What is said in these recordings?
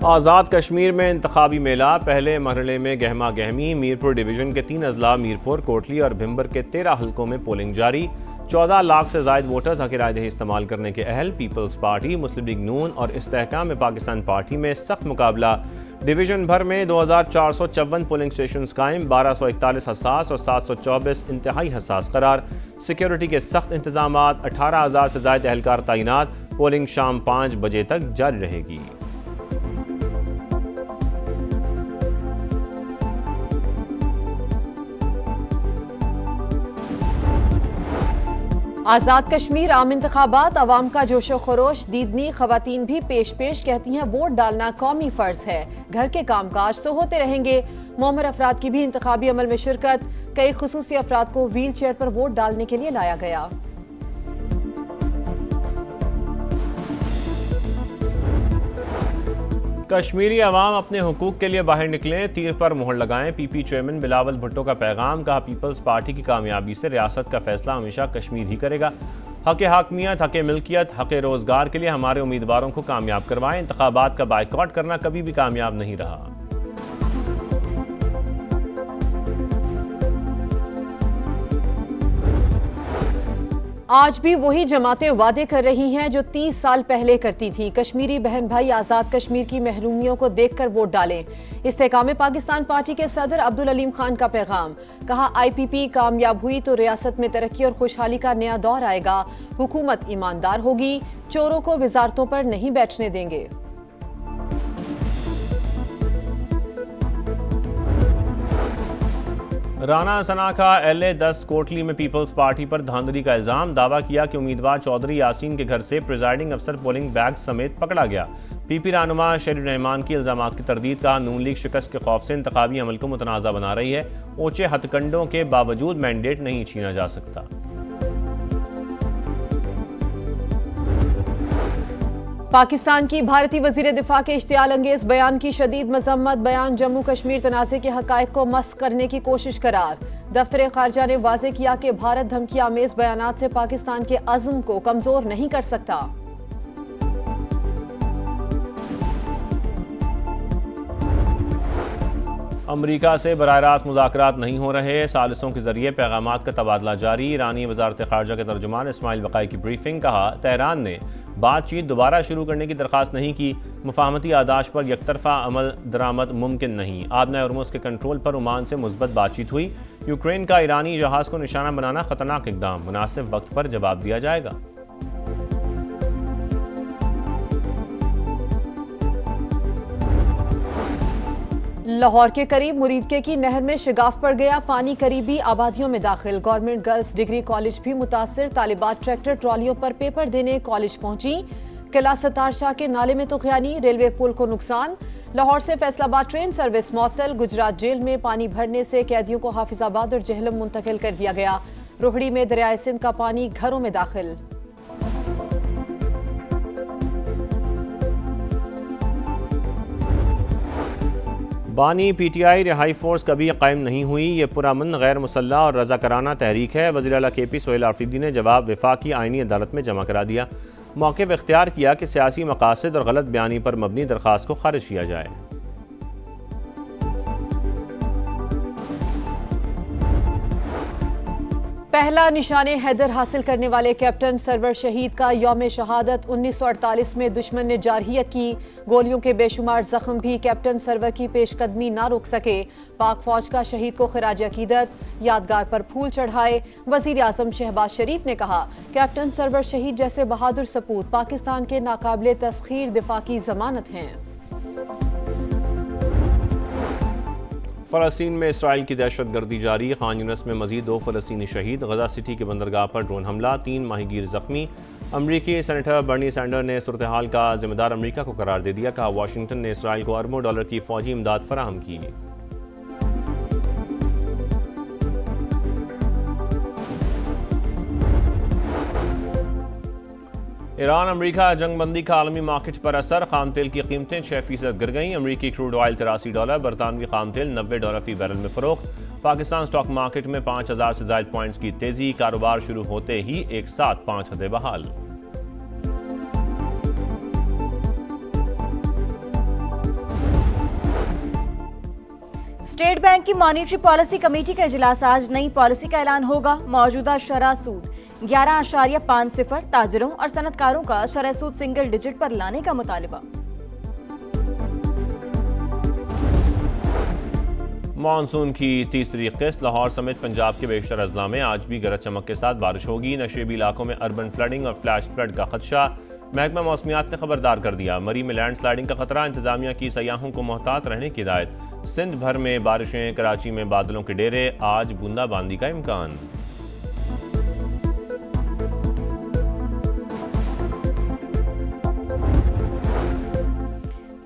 आज़ाद कश्मीर में इंतखाबी मेला, पहले मरहले में गहमा गहमी। मीरपुर डिवीज़न के 3 अजला मीरपुर, कोटली और भिम्बर के 13 हलकों में पोलिंग जारी। 14 लाख से ज़ायद वोटर्स हक़ राय दही इस्तेमाल करने के अहल। पीपल्स पार्टी, मुस्लिम लीग नून और इस्तेहकाम पाकिस्तान पार्टी में सख्त मुकाबला। डिवीज़न भर में 2454 पोलिंग स्टेशन कायम, 1241 हसास और 724 इंतहाई हसास करार। सिक्योरिटी के सख्त इंतजाम, 18,000 से ज़ायद एहलकार तैनात। पोलिंग शाम 5 बजे तक जारी रहेगी। आज़ाद कश्मीर आम इंतखाबात, अवाम का जोशो खरोश। दीदनी खवातीन भी पेश कहती हैं वोट डालना कौमी फ़र्ज है। घर के कामकाज तो होते रहेंगे। मोमर अफराद की भी इंतखाबी अमल में शिरकत। कई खुसूसी अफराद को व्हील चेयर पर वोट डालने के लिए लाया गया। कश्मीरी अवाम अपने हुकूक के लिए बाहर निकलें, तीर पर मुहर लगाएं। पीपी चेयरमैन बिलावल भुट्टो का पैगाम, कहा पीपल्स पार्टी की कामयाबी से रियासत का फैसला हमेशा कश्मीर ही करेगा। हक़ हाकमियत, हक़ मिल्कियत, हक़ रोज़गार के लिए हमारे उम्मीदवारों को कामयाब करवाएं। इंतखाबात का बायकॉट करना कभी भी कामयाब नहीं रहा। आज भी वही जमातें वादे कर रही हैं जो 30 साल पहले करती थी। कश्मीरी बहन भाई आज़ाद कश्मीर की महरूमियों को देखकर वोट डालें। इस्तेहकाम पाकिस्तान पार्टी के सदर अब्दुल अलीम खान का पैगाम, कहा IPP कामयाब हुई तो रियासत में तरक्की और खुशहाली का नया दौर आएगा। हुकूमत ईमानदार होगी, चोरों को वजारतों पर नहीं बैठने देंगे। राना सना का LA-10 कोटली में पीपल्स पार्टी पर धांधली का इल्जाम। दावा किया कि उम्मीदवार चौधरी यासीन के घर से प्रिजाइडिंग अफसर पोलिंग बैग समेत पकड़ा गया। PP रहनुमा शेर रहमान की इल्जामात की तरदीद, का नून लीग शिकस्त के खौफ से इंतखाबी अमल को मुतनाज़ा बना रही है। ऊंचे हथकंडों के बावजूद मैंडेट नहीं छीना जा सकता। पाकिस्तान की भारतीय वजीर दिफा के इश्तियाल अंगेज बयान की शदीद मजम्मत। बयान जम्मू कश्मीर तनाज़े के हक़ाइक़ को मस्ख़ करने की कोशिश करार। दफ्तर ख़ारजा ने वाज़ेह किया कि भारत धमकी आमेज़ बयानात से पाकिस्तान के अज़्म को कमज़ोर नहीं कर सकता। अमरीका से बराह रास्त मुज़ाकरात नहीं हो रहे, सालिसों के जरिए पैगामात का तबादला जारी। ईरानी वज़ारत ख़ारजा के तर्जुमान इस्माइल वक़ाई की ब्रीफिंग, कहा तेहरान ने बातचीत दोबारा शुरू करने की दरख्वास्त नहीं की। मुफाहमती आदाश पर यकतरफा अमल दरामद मुमकिन नहीं। आबना हॉर्मुज़ के कंट्रोल पर ओमान से मुस्बत बातचीत हुई। यूक्रेन का ईरानी जहाज़ को निशाना बनाना खतरनाक इक़दाम, मुनासिब वक्त पर जवाब दिया जाएगा। लाहौर के करीब मुरीदके की नहर में शिगाफ पड़ गया, पानी करीबी आबादियों में दाखिल। गवर्नमेंट गर्ल्स डिग्री कॉलेज भी मुतासिर। तालिबात ट्रैक्टर ट्रॉलियों पर पेपर देने कॉलेज पहुंची। किला सत्तार शाह के नाले में तुग़यानी, रेलवे पुल को नुकसान। लाहौर से फैसलाबाद ट्रेन सर्विस मअतल। गुजरात जेल में पानी भरने से कैदियों को हाफिजाबाद और जेहलम मुंतकिल कर दिया गया। रोहड़ी में दरियाए सिंध का पानी घरों में दाखिल। बानी PTI रिहाई फोर्स कभी कायम नहीं हुई, ये पुरअमन गैर मुसल्लह और रज़ाकाराना तहरीक है। वज़ीर आला KP सोहेल आफरीदी ने जवाब वफाकी आईनी अदालत में जमा करा दिया। मौक़िफ़ इख्तियार किया कि सियासी मकासद और गलत बयानी पर मबनी दरख्वास्त को खारिज किया जाए। पहला निशाने हैदर हासिल करने वाले कैप्टन सरवर शहीद का यौम शहादत। 1948 में दुश्मन ने जारहियत की, गोलियों के बेशुमार जख्म भी कैप्टन सरवर की पेशकदमी ना रोक सके। पाक फौज का शहीद को खिराज अकीदत, यादगार पर फूल चढ़ाए। वजीर आजम शहबाज शरीफ ने कहा कैप्टन सरवर शहीद जैसे बहादुर सपूत पाकिस्तान के नाकाबिले तस्खीर दिफा की जमानत हैं। फ़लस्तीन में इसराइल की दहशत गर्दी जारी। खान यूनिस में मजीद 2 फ़लस्तीनी शहीद। गजा सिटी के बंदरगाह पर ड्रोन हमला, 3 माहीगीर जख्मी। अमरीकी सेनेटर बर्नी सैंडर ने सूरत हाल का जिम्मेदार अमरीका को करार दे दिया। कहा वाशिंगटन ने इसराइल को अरबों डॉलर की फ़ौजी इमदाद फराहम की। ईरान अमरीका जंगबंदी का आलमी मार्केट पर असर। खाम तेल की कीमतें 6% गिर गईं। अमरीकी क्रूड ऑयल $83, बरतानवी खाम तेल $90 फी बैरल में फ़रोख्त। पाकिस्तान स्टॉक मार्केट में 5000 से ज़ायद पॉइंट्स की तेजी। कारोबार शुरू होते ही एक साथ 5 हदें बहाल। स्टेट बैंक की मॉनिटरी पॉलिसी कमेटी का इजलास आज, नई पॉलिसी का ऐलान होगा। मौजूदा शरह सूद 11.50 ताजिरों और सनतकारों का शरह सूद सिंगल डिजिट पर लाने का मुतालिबा। मानसून की तीसरी किस्त लाहौर समेत पंजाब के बेशतर अजला में आज भी गरज चमक के साथ बारिश होगी। नशेबी इलाकों में अर्बन फ्लडिंग और फ्लैश फ्लड का खदशा, महकमा मौसमियात ने खबरदार कर दिया। मरी में लैंड स्लाइडिंग का खतरा, इंतजामिया की सयाहों को मोहतात रहने की हिदायत। सिंध भर में बारिशें, कराची में बादलों के डेरे, आज बूंदाबांदी का इम्कान।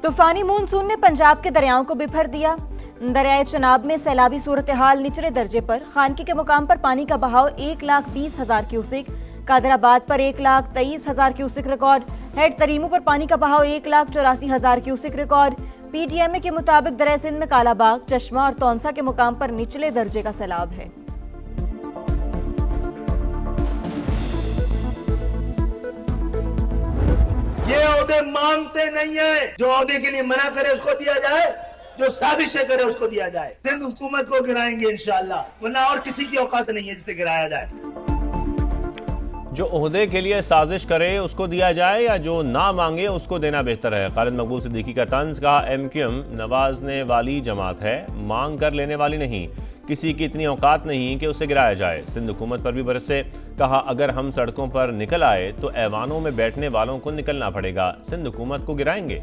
तूफानी मानसून ने पंजाब के दरियाओं को बिफर दिया। दरियाए चनाब में सैलाबी सूरत हाल निचले दर्जे पर। खानकी के मुकाम पर पानी का बहाव 1,20,000 क्यूसेक, कादराबाद पर 1,23,000 क्यूसेक रिकॉर्ड, हेड तरीमू पर पानी का बहाव 1,84,000 क्यूसेक रिकॉर्ड। पीटीएमए के मुताबिक दरिया सिंध में कालाबाग, चश्मा और तौंसा के मुकाम पर निचले दर्जे का सैलाब है। ये ओहदे मांगते नहीं है, जो ओहदे के लिए मना करे उसको दिया जाए, जो साजिशें करे उसको दिया जाए। सिंध हुकूमत को गिराएंगे इंशाअल्लाह, वरना और किसी की औकात नहीं है जिसे गिराया जाए। जो ओहदे के लिए साजिश करे उसको दिया जाए या जो ना मांगे उसको देना बेहतर है। खालिद मकबूल सिद्दीकी का तंज, कहा एमक्यूएम नवाजने वाली जमात है, मांग कर लेने वाली नहीं। किसी की इतनी औकात नहीं कि उसे गिराया जाए। सिंध हुकूमत पर भी बरसे, कहा अगर हम सड़कों पर निकल आए तो ऐवानों में बैठने वालों को निकलना पड़ेगा, सिंध हुकूमत को गिराएंगे।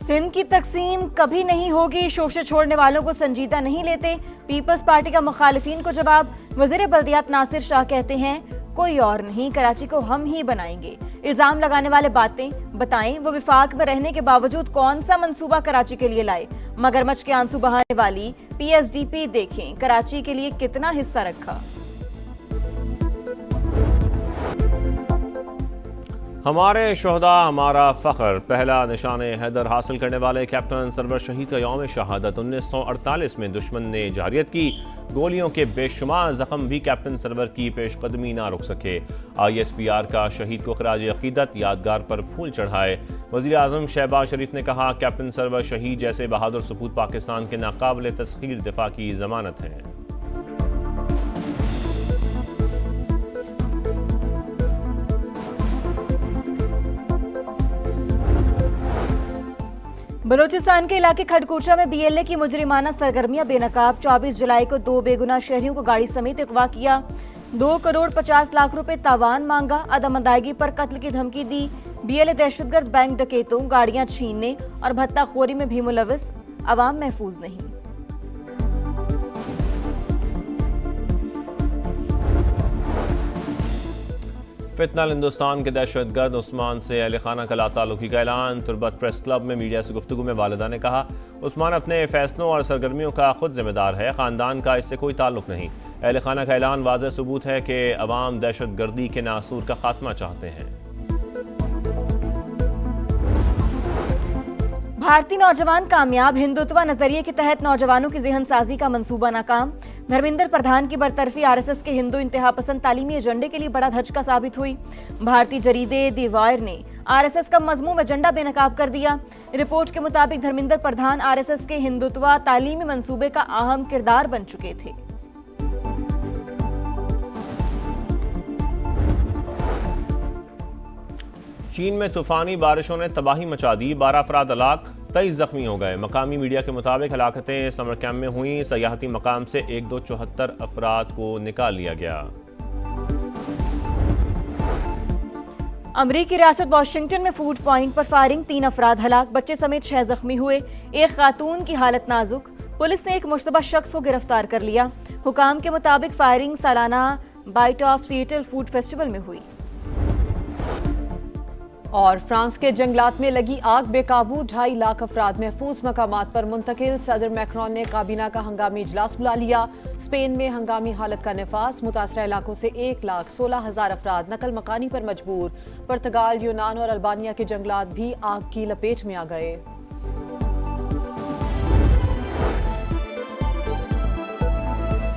सिंध की तकसीम कभी नहीं होगी, शोशे छोड़ने वालों को संजीदा नहीं लेते। पीपल्स पार्टी का मुखालिफिन को जवाब। वज़ीर बल्दियात नासिर शाह कहते हैं कोई और नहीं, कराची को हम ही बनाएंगे। इल्जाम लगाने वाले बातें बताएं, वो विफाक में रहने के बावजूद कौन सा मंसूबा कराची के लिए लाए। मगरमच्छ के आंसू बहाने वाली पीएसडीपी देखें, कराची के लिए कितना हिस्सा रखा। हमारे शोहदा हमारा फ़ख्र, पहला निशान हैदर हासिल करने वाले कैप्टन सरवर शहीद का यौम शहादत। 1948 में दुश्मन ने जहरियत की, गोलियों के बेशुमार जख्म भी कैप्टन सरवर की पेशकदमी ना रुक सके। ISPR का शहीद को खराज अकीदत, यादगार पर फूल चढ़ाए। वज़ीर आज़म शहबाज शरीफ ने कहा कैप्टन सरवर शहीद जैसे बहादुर सपूत पाकिस्तान के नाकाबिल तस्खीर दिफा की ज़मानत है। बलूचिस्तान के इलाके खडकोचा में BLA की मुजरिमाना सरगर्मियां बेनकाब। 24 जुलाई को 2 बेगुनाह शहरियों को गाड़ी समेत अगवा किया, 2 करोड़ 50 लाख रुपए तावान मांगा, अदम अदायगी पर कत्ल की धमकी दी। BLA दहशतगर्द बैंक डकैतों, गाड़ियां छीनने और भत्ताखोरी में भी मुलविस, अवाम महफूज नहीं। फितनल हिंदुस्तान के दहशतगर्द उस्मान से अहल खाना का लाताल्लुकी का ऐलान। तुरबत प्रेस क्लब में मीडिया से गुफ्तगू में वालिदा ने कहा उस्मान अपने फैसलों और सरगर्मियों का खुद जिम्मेदार है, खानदान का इससे कोई ताल्लुक नहीं। अहल खाना का ऐलान वाज़ेह सबूत है कि अवाम दहशतगर्दी के नासूर का खात्मा चाहते हैं। भारतीय नौजवान कामयाब, हिंदुत्व नजरिए के तहत नौजवानों की ज़हन साजी का मंसूबा नाकाम। धर्मेंद्र प्रधान की बरतरफी RSS के हिंदू इंतहा पसंद तालीमी एजेंडे के लिए बड़ा धचका साबित हुई। भारतीय जरीदे दी वायर ने RSS का मजमूम एजेंडा बेनकाब कर दिया। रिपोर्ट के मुताबिक धर्मेंद्र प्रधान RSS के हिंदुत्व तालीमी मंसूबे का अहम किरदार बन चुके थे। चीन में तूफानी बारिशों ने तबाही मचा दी, 12 अफराद हलाक, 23 जख्मी हो गए। मकामी मीडिया के मुताबिक हलाकतें समर कैंप में हुई, सयाहती मकाम से 1274 अफराद को निकाल लिया गया। अमरीकी रियासत वाशिंगटन में फूड पॉइंट पर फायरिंग, 3 अफराद हलाक, बच्चे समेत 6 जख्मी हुए, एक खातून की हालत नाजुक। पुलिस ने एक मुश्तबा शख्स को गिरफ्तार कर लिया। हुकाम के मुताबिक फायरिंग सालाना bite of Seattle food festival में हुई। और फ्रांस के जंगलात में लगी आग बेकाबू, 2.5 लाख अफराद महफूज मकामात पर मुंतकिल। सदर मैक्रोन ने काबीना का हंगामी इजलास बुला लिया। स्पेन में हंगामी हालत का नफास, मुतासरा इलाकों से 1,16,000 अफराद नकल मकानी पर मजबूर। पुर्तगाल, यूनान और अल्बानिया के जंगलात भी आग की लपेट में आ गए।